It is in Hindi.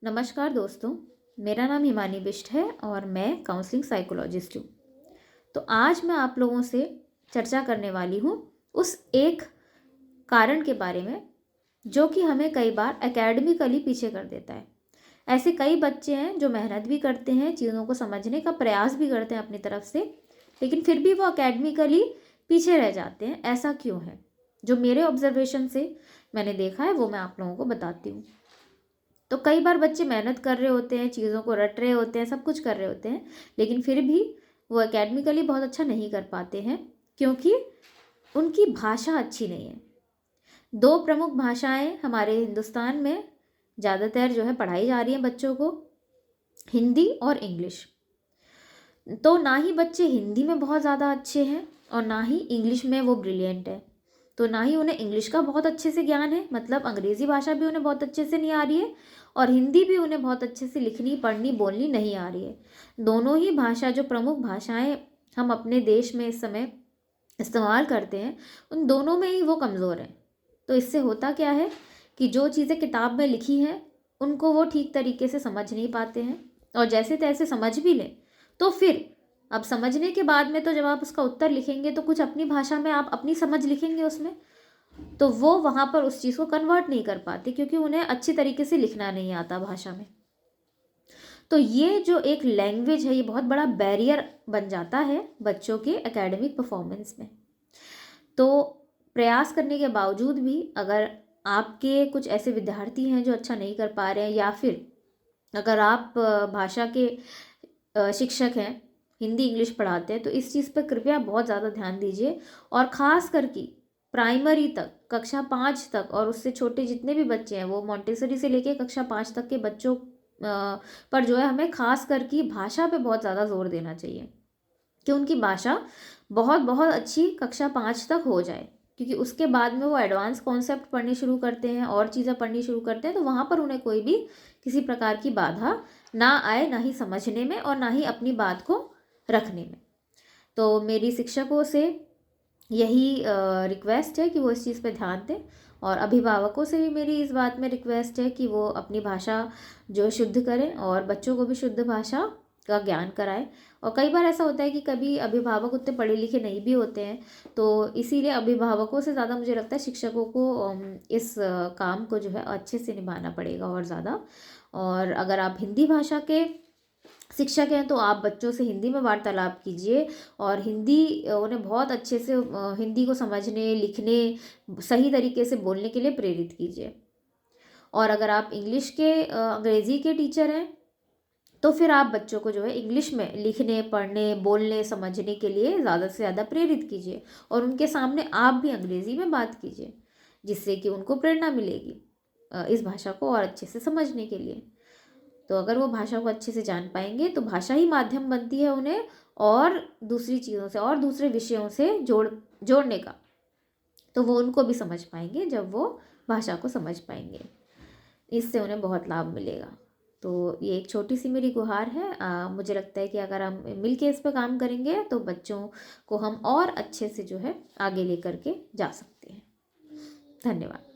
नमस्कार दोस्तों, मेरा नाम हिमानी बिष्ट है और मैं काउंसलिंग साइकोलॉजिस्ट हूँ। तो आज मैं आप लोगों से चर्चा करने वाली हूँ उस एक कारण के बारे में जो कि हमें कई बार एकेडमिकली पीछे कर देता है। ऐसे कई बच्चे हैं जो मेहनत भी करते हैं, चीज़ों को समझने का प्रयास भी करते हैं अपनी तरफ से, लेकिन फिर भी वो एकेडमिकली पीछे रह जाते हैं। ऐसा क्यों है? जो मेरे ऑब्जर्वेशन से मैंने देखा है वो मैं आप लोगों को बताती हूँ। तो कई बार बच्चे मेहनत कर रहे होते हैं, चीज़ों को रट रहे होते हैं, सब कुछ कर रहे होते हैं, लेकिन फिर भी वो एकेडमिकली बहुत अच्छा नहीं कर पाते हैं क्योंकि उनकी भाषा अच्छी नहीं है। दो प्रमुख भाषाएं हमारे हिंदुस्तान में ज़्यादातर जो है पढ़ाई जा रही हैं बच्चों को, हिंदी और इंग्लिश। तो ना ही बच्चे हिंदी में बहुत ज़्यादा अच्छे हैं और ना ही इंग्लिश में वो ब्रिलियंट है। तो ना ही उन्हें इंग्लिश का बहुत अच्छे से ज्ञान है, मतलब अंग्रेज़ी भाषा भी उन्हें बहुत अच्छे से नहीं आ रही है और हिंदी भी उन्हें बहुत अच्छे से लिखनी, पढ़नी, बोलनी नहीं आ रही है। दोनों ही भाषा जो प्रमुख भाषाएं हम अपने देश में इस समय इस्तेमाल करते हैं, उन दोनों में ही वो कमज़ोर हैं। तो इससे होता क्या है कि जो चीज़ें किताब में लिखी हैं उनको वो ठीक तरीके से समझ नहीं पाते हैं, और जैसे तैसे समझ भी लें तो फिर अब समझने के बाद में तो जब आप उसका उत्तर लिखेंगे तो कुछ अपनी भाषा में आप अपनी समझ लिखेंगे उसमें, तो वो वहाँ पर उस चीज़ को कन्वर्ट नहीं कर पाते क्योंकि उन्हें अच्छी तरीके से लिखना नहीं आता भाषा में। तो ये जो एक लैंग्वेज है, ये बहुत बड़ा बैरियर बन जाता है बच्चों के एकेडमिक परफॉर्मेंस में। तो प्रयास करने के बावजूद भी अगर आपके कुछ ऐसे विद्यार्थी हैं जो अच्छा नहीं कर पा रहे हैं, या फिर अगर आप भाषा के शिक्षक हैं, हिंदी इंग्लिश पढ़ाते हैं, तो इस चीज़ पर कृपया बहुत ज़्यादा ध्यान दीजिए। और ख़ास करके प्राइमरी तक, कक्षा 5 तक और उससे छोटे जितने भी बच्चे हैं, वो मॉन्टेसरी से लेके कक्षा 5 तक के बच्चों पर जो है हमें ख़ास करके भाषा पे बहुत ज़्यादा जोर देना चाहिए कि उनकी भाषा बहुत बहुत अच्छी कक्षा 5 तक हो जाए, क्योंकि उसके बाद में वो एडवांस कॉन्सेप्ट पढ़ने शुरू करते हैं और चीज़ें पढ़नी शुरू करते हैं, तो वहाँ पर उन्हें कोई भी किसी प्रकार की बाधा ना आए, ना ही समझने में और ना ही अपनी बात को रखने में। तो मेरी शिक्षकों से यही रिक्वेस्ट है कि वो इस चीज़ पे ध्यान दें, और अभिभावकों से भी मेरी इस बात में रिक्वेस्ट है कि वो अपनी भाषा जो शुद्ध करें और बच्चों को भी शुद्ध भाषा का ज्ञान कराएं। और कई बार ऐसा होता है कि कभी अभिभावक उतने पढ़े लिखे नहीं भी होते हैं, तो इसीलिए अभिभावकों से ज़्यादा मुझे लगता है शिक्षकों को इस काम को जो है अच्छे से निभाना पड़ेगा और ज़्यादा। और अगर आप हिंदी भाषा के शिक्षक हैं तो आप बच्चों से हिंदी में वार्तालाप कीजिए और हिंदी उन्हें बहुत अच्छे से हिंदी को समझने, लिखने, सही तरीके से बोलने के लिए प्रेरित कीजिए। और अगर आप इंग्लिश के अंग्रेज़ी के टीचर हैं तो फिर आप बच्चों को जो है इंग्लिश में लिखने, पढ़ने, बोलने, समझने के लिए ज़्यादा से ज़्यादा प्रेरित कीजिए और उनके सामने आप भी अंग्रेज़ी में बात कीजिए, जिससे कि उनको प्रेरणा मिलेगी इस भाषा को और अच्छे से समझने के लिए। तो अगर वो भाषा को अच्छे से जान पाएंगे तो भाषा ही माध्यम बनती है उन्हें और दूसरी चीज़ों से और दूसरे विषयों से जोड़ने का। तो वो उनको भी समझ पाएंगे जब वो भाषा को समझ पाएंगे, इससे उन्हें बहुत लाभ मिलेगा। तो ये एक छोटी सी मेरी गुहार है। मुझे लगता है कि अगर हम मिल के इस पर काम करेंगे तो बच्चों को हम और अच्छे से जो है आगे लेकर के जा सकते हैं। धन्यवाद।